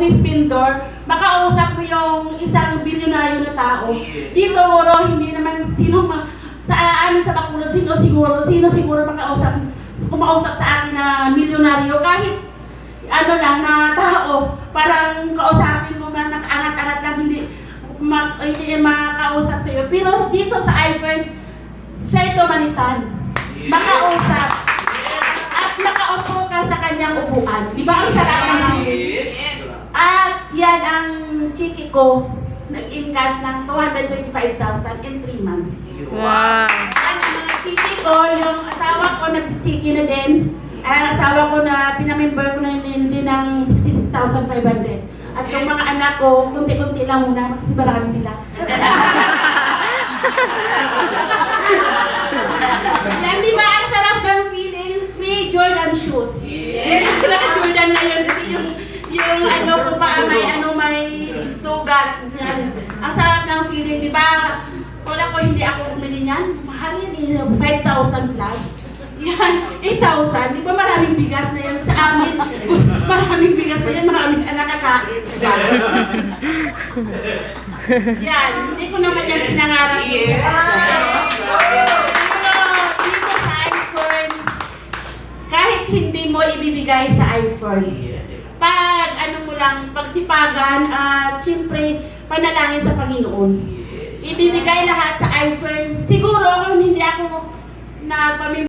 office vendor, makausap mo yung isang bilyonaryo na tao. Dito, Woro, hindi naman sa amin sa Bacolod, sino siguro kumausap sa akin na milyonaryo, kahit ano lang na tao, parang kausapin mo man, nakaangat-angat lang, hindi makausap sa iyo. Pero dito sa iFern, Seto Manitan, makausap at nakaupo ka sa kanyang upuan. Di ba ang sarap naman? At yan ang chiki ko, nag-encash ng 225,000 in 3 months. Wow! Yan ang mga chiki ko, yung asawa ko nag-chiki na din. Ang asawa ko na pinamember ko na din ng 66,500. At yung mga anak ko, kunti-kunti lang muna kasi marami sila. Yan, di ba? Ang sarap ng feeling, free Jordan shoes. Yes! Naka-Jordan na yun kasi yung ano ko pa, may sugat. Yan. Ang sarap ng feeling, di ba? Wala ko, hindi ako umili niyan. Mahal yan, 5,000 plus. Yan, 8,000. Di ba maraming bigas na yan sa amin? Maraming bigas na yan, maraming nakakain. Yan, hindi ko naman yan pinangarap. Yes. Dito sa iFern, kahit hindi mo ibibigay sa iFern, pag ano mo lang, pagsipagan at siyempre panalangin sa Panginoon. Ibibigay lahat sa iFern. Siguro kung hindi ako na